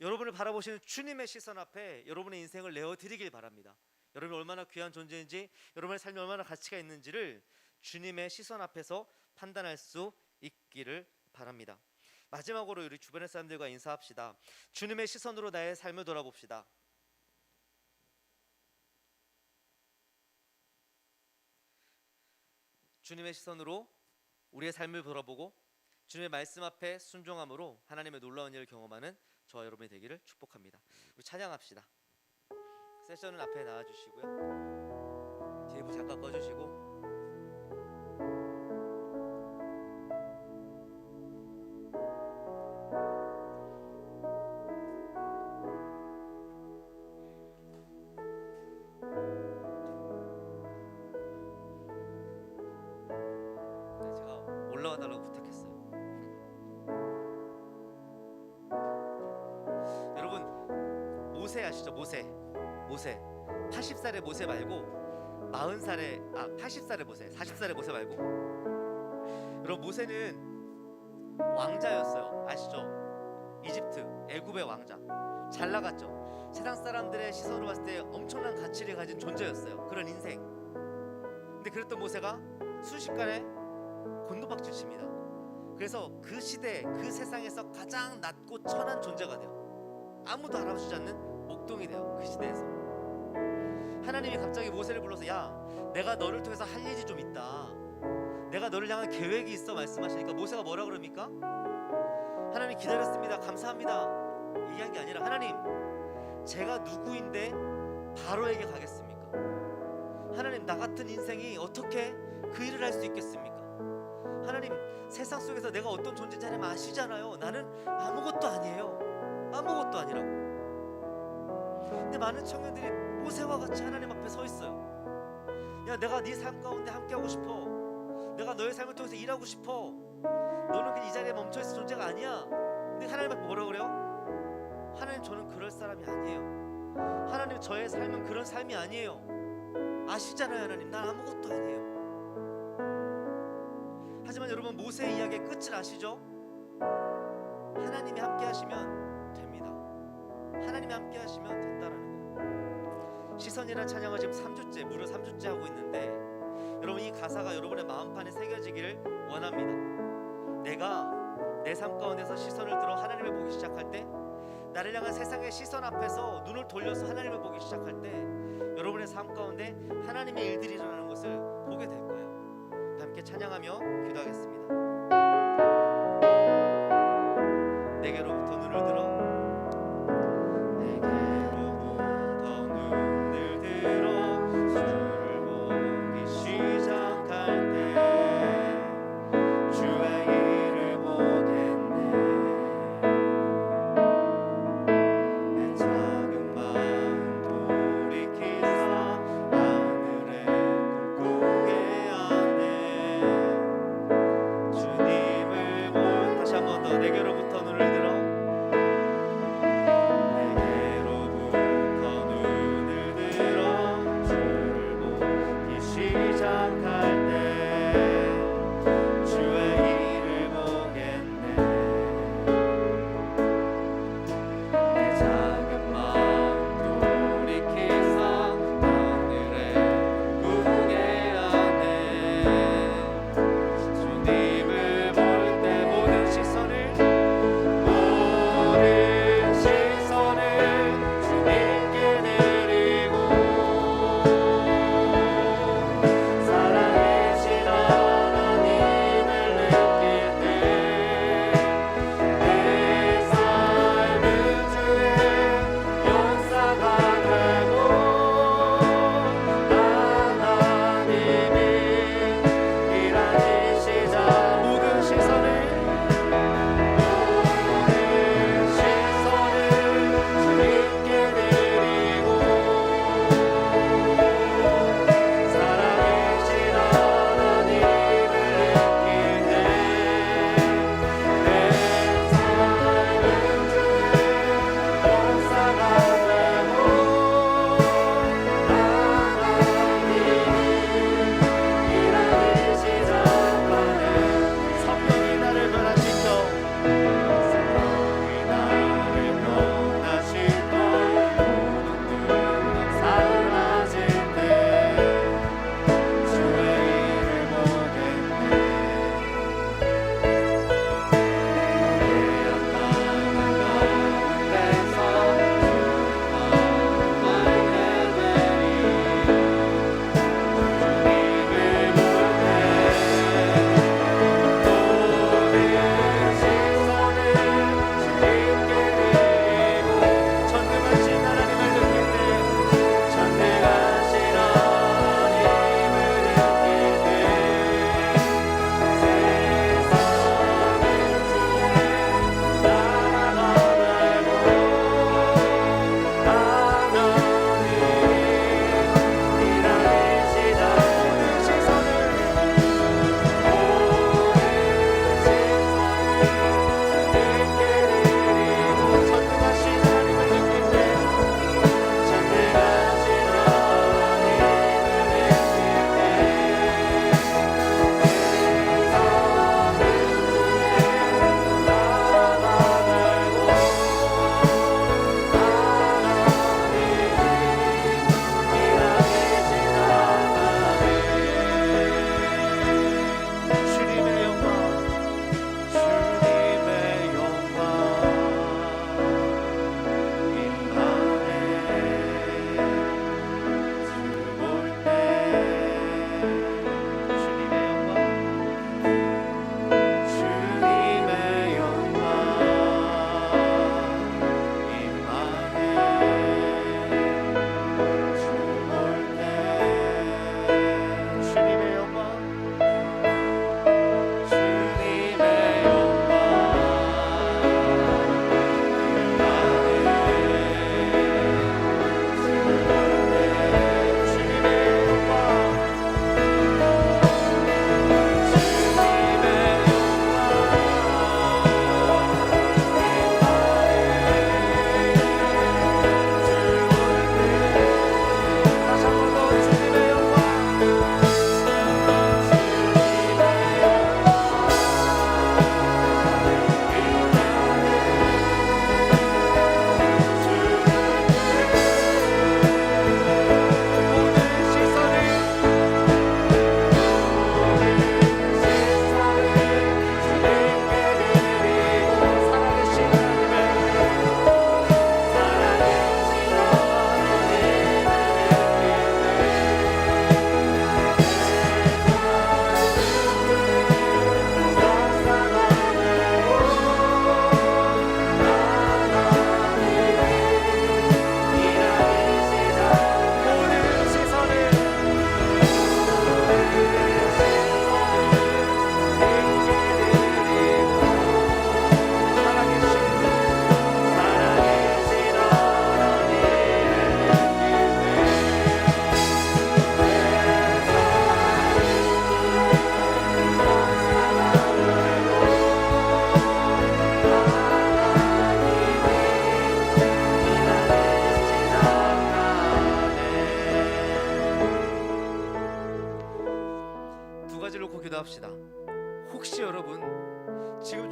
여러분을 바라보시는 주님의 시선 앞에 여러분의 인생을 내어드리길 바랍니다. 여러분이 얼마나 귀한 존재인지, 여러분의 삶이 얼마나 가치가 있는지를 주님의 시선 앞에서 판단할 수 있기를 바랍니다. 마지막으로 우리 주변의 사람들과 인사합시다. 주님의 시선으로 나의 삶을 돌아봅시다. 주님의 시선으로 우리의 삶을 돌아보고 주님의 말씀 앞에 순종함으로 하나님의 놀라운 일을 경험하는 저와 여러분이 되기를 축복합니다. 우리 찬양합시다. 세션은 앞에 나와주시고요. 뒤에 불 잠깐 꺼주시고. 올라와달라고 부탁했어요. 여러분 모세 아시죠? 모세 80살의 모세 말고 80살의 모세 40살의 모세 말고 여러분 모세는 왕자였어요. 아시죠? 이집트 애굽의 왕자 잘 나갔죠. 세상 사람들의 시선으로 봤을 때 엄청난 가치를 가진 존재였어요. 그런 인생. 근데 그랬던 모세가 순식간에 곤두박질 칩니다. 그래서 그 시대 그 세상에서 가장 낮고 천한 존재가 돼요. 아무도 알아주지 않는 목동이 돼요. 그 시대에서 하나님이 갑자기 모세를 불러서 야 내가 너를 통해서 할 일이 좀 있다, 내가 너를 향한 계획이 있어 말씀하시니까 모세가 뭐라 그럽니까? 하나님 기다렸습니다, 감사합니다 얘기한 게 아니라 하나님 제가 누구인데 바로에게 가겠습니까? 하나님 나 같은 인생이 어떻게 그 일을 할 수 있겠습니까? 하나님 세상 속에서 내가 어떤 존재인지 하나님 아시잖아요. 나는 아무것도 아니에요. 아무것도 아니라고. 근데 많은 청년들이 모세와 같이 하나님 앞에 서 있어요. 야 내가 네 삶 가운데 함께하고 싶어, 내가 너의 삶을 통해서 일하고 싶어, 너는 그냥 이 자리에 멈춰있을 존재가 아니야. 근데 하나님 앞에 뭐라 그래요? 하나님 저는 그럴 사람이 아니에요. 하나님 저의 삶은 그런 삶이 아니에요. 아시잖아요. 하나님 난 아무것도 아니에요. 하지만 여러분 모세의 이야기의 끝을 아시죠? 하나님이 함께 하시면 됩니다. 하나님이 함께 하시면 된다라는 거예요. 시선이란 찬양을 지금 3주째 무려 3주째 하고 있는데 여러분 이 가사가 여러분의 마음판에 새겨지기를 원합니다. 내가 내 삶 가운데서 시선을 들어 하나님을 보기 시작할 때, 나를 향한 세상의 시선 앞에서 눈을 돌려서 하나님을 보기 시작할 때 여러분의 삶 가운데 하나님의 일들이 일어나는 것을 보게 될 거예요. 함께 찬양하며 기도하겠습니다. 내게로부터 눈을 들어, 내게로부터 눈을 들어 주를 보기 시작할 때 주의 일을 보겠네. 내 작은 마음 돌이키사 하늘에 꿈꾸게 하네. 주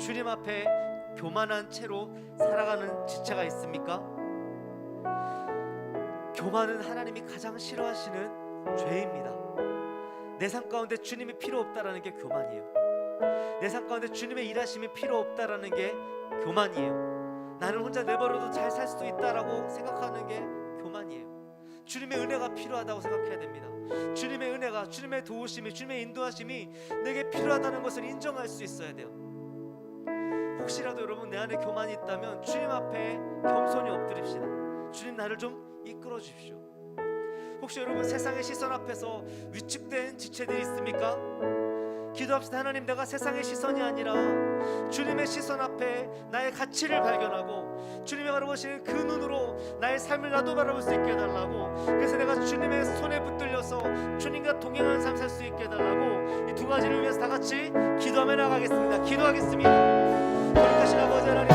주님 앞에 교만한 채로 살아가는 지체가 있습니까? 교만은 하나님이 가장 싫어하시는 죄입니다. 내 삶 가운데 주님이 필요 없다라는 게 교만이에요. 내 삶 가운데 주님의 일하심이 필요 없다라는 게 교만이에요. 나는 혼자 내버려도 잘 살 수도 있다라고 생각하는 게 교만이에요. 주님의 은혜가 필요하다고 생각해야 됩니다. 주님의 은혜가, 주님의 도우심이, 주님의 인도하심이 내게 필요하다는 것을 인정할 수 있어야 돼요. 혹시라도 여러분 내 안에 교만이 있다면 주님 앞에 겸손히 엎드립시다. 주님 나를 좀 이끌어 주십시오. 혹시 여러분 세상의 시선 앞에서 위축된 지체들이 있습니까? 기도합시다. 하나님, 내가 세상의 시선이 아니라 주님의 시선 앞에 나의 가치를 발견하고 주님이 바라보시는 그 눈으로 나의 삶을 나도 바라볼 수 있게 해달라고, 그래서 내가 주님의 손에 붙들려서 주님과 동행하는 삶 살 수 있게 해달라고, 이 두 가지를 위해서 다 같이 기도하며 나가겠습니다. 기도하겠습니다. 거룩하신 아버지 하나님,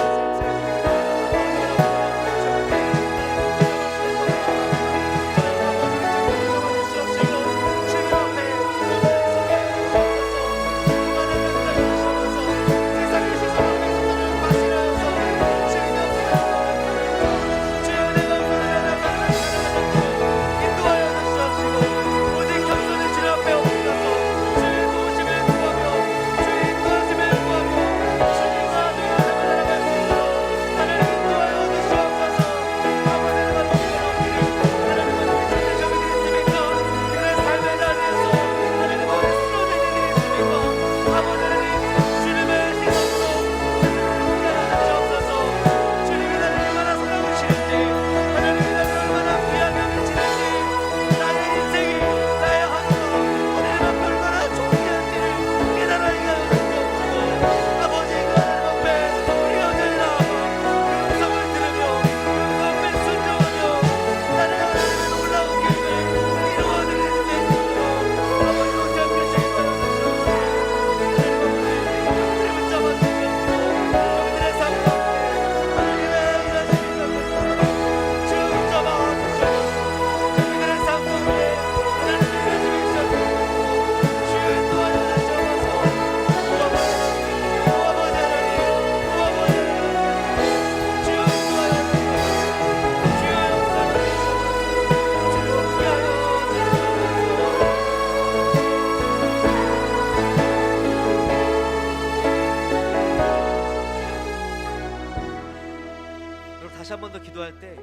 다시 한 번 더 기도할 때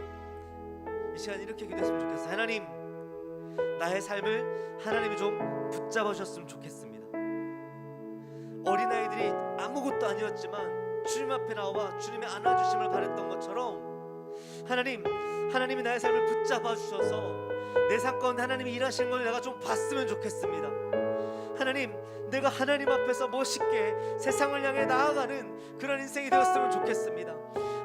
이 시간 이렇게 기도했으면 좋겠어요. 하나님, 나의 삶을 하나님이 좀 붙잡아 주셨으면 좋겠습니다. 어린아이들이 아무것도 아니었지만 주님 앞에 나와 주님의 안아주심을 바랬던 것처럼 하나님이 나의 삶을 붙잡아 주셔서 내 삶 가운데 하나님이 일하시는 걸 내가 좀 봤으면 좋겠습니다. 하나님, 내가 하나님 앞에서 멋있게 세상을 향해 나아가는 그런 인생이 되었으면 좋겠습니다.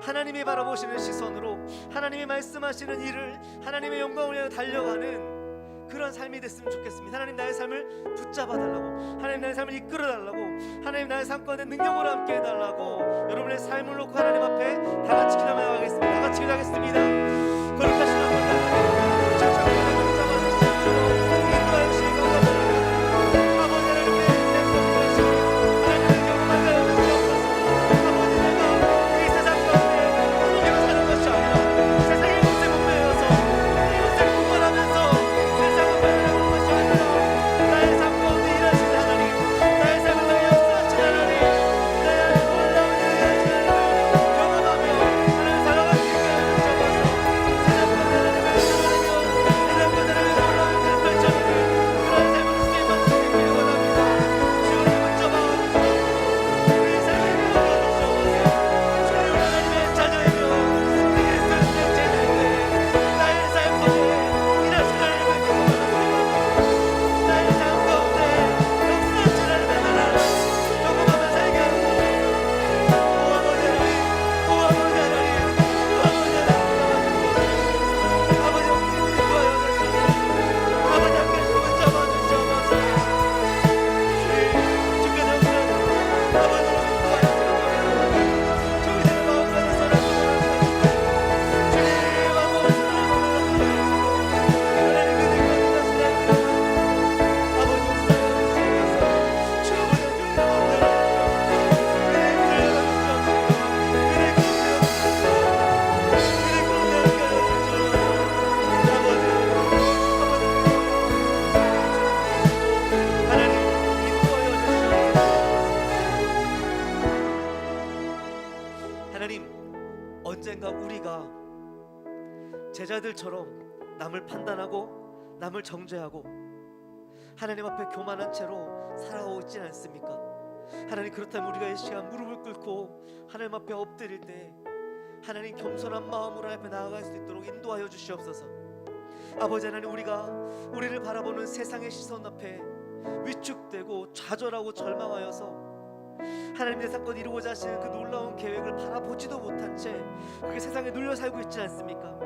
하나님이 바라보시는 시선으로 하나님이 말씀하시는 일을, 하나님의 영광을 향해 달려가는 그런 삶이 됐으면 좋겠습니다. 하나님, 나의 삶을 붙잡아 달라고, 하나님 나의 삶을 이끌어 달라고, 하나님 나의 삶 가운데 능력으로 함께 해달라고, 여러분의 삶을 놓고 하나님 앞에 다 같이 기도하며 나가겠습니다. 다 같이 기도하겠습니다. 거룩하신 아버지 하나님, 저 삶을 붙잡아 주시옵시고 인도하여 주시옵소서. 아버지 하나님의 생명을 주시고 하나님의 경험하게 하여 주시옵소서. 아버지, 내가 이 세상 가운데 무기로 사는 것이 아니라 세상의 것에 목매여서 이것을 분별하면서 세상을 발견하는 것이 아니라 나의 삶 가운데 일하시는 하나님, 나의 삶을 통해 역사하시는 하나님, 나의 놀라운 일을 하시는 하나님, 하나님, 언젠가 우리가 제자들처럼 남을 판단하고 남을 정죄하고 하나님 앞에 교만한 채로 살아오진 않습니까? 하나님, 그렇다면 우리가 이 시간 무릎을 꿇고 하나님 앞에 엎드릴 때 하나님 겸손한 마음으로 앞에 나아갈 수 있도록 인도하여 주시옵소서. 아버지 하나님, 우리가 우리를 바라보는 세상의 시선 앞에 위축되고 좌절하고 절망하여서 하나님 내 사건 이루고자 하시는 그 놀라운 계획을 바라보지도 못한 채 그렇게 세상에 눌려 살고 있지 않습니까?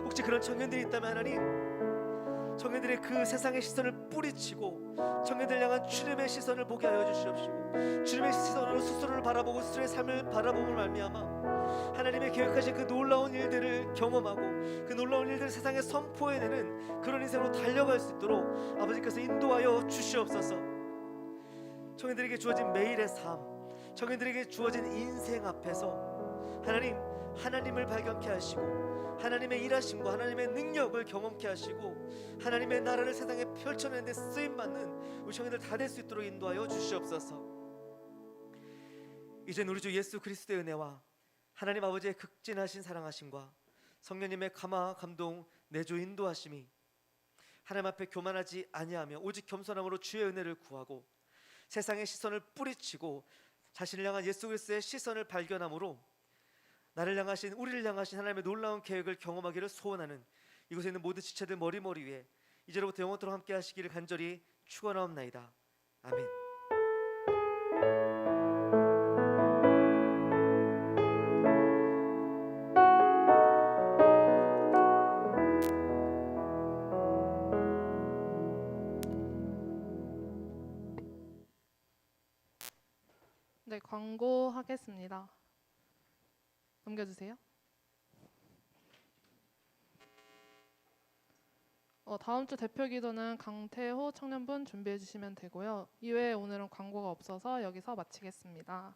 혹시 그런 청년들이 있다면 하나님, 청년들의 그 세상의 시선을 뿌리치고 청년들 향한 주님의 시선을 보게 하여 주시옵시고, 주님의 시선으로 스스로를 바라보고 스스로의 삶을 바라보므로 말미암아 하나님의 계획하신 그 놀라운 일들을 경험하고 그 놀라운 일들을 세상에 선포해내는 그런 인생으로 달려갈 수 있도록 아버지께서 인도하여 주시옵소서. 청년들에게 주어진 매일의 삶, 청년들에게 주어진 인생 앞에서 하나님, 하나님을 발견케 하시고 하나님의 일하심과 하나님의 능력을 경험케 하시고 하나님의 나라를 세상에 펼쳐내는 데 쓰임받는 우리 청년들 다 될 수 있도록 인도하여 주시옵소서. 이젠 우리 주 예수 그리스도의 은혜와 하나님 아버지의 극진하신 사랑하심과 성령님의 감화 감동 내주 인도하심이 하나님 앞에 교만하지 아니하며 오직 겸손함으로 주의 은혜를 구하고 세상의 시선을 뿌리치고 자신을 향한 예수 그리스도의 시선을 발견함으로 나를 향하신, 우리를 향하신 하나님의 놀라운 계획을 경험하기를 소원하는 이곳에 있는 모든 지체들 머리 위에 이제로부터 영원토록 함께 하시기를 간절히 축원하옵나이다. 아멘. 네, 광고하겠습니다. 넘겨주세요. 다음 주 대표 기도는 강태호 청년분 준비해 주시면 되고요. 이외에 오늘은 광고가 없어서 여기서 마치겠습니다.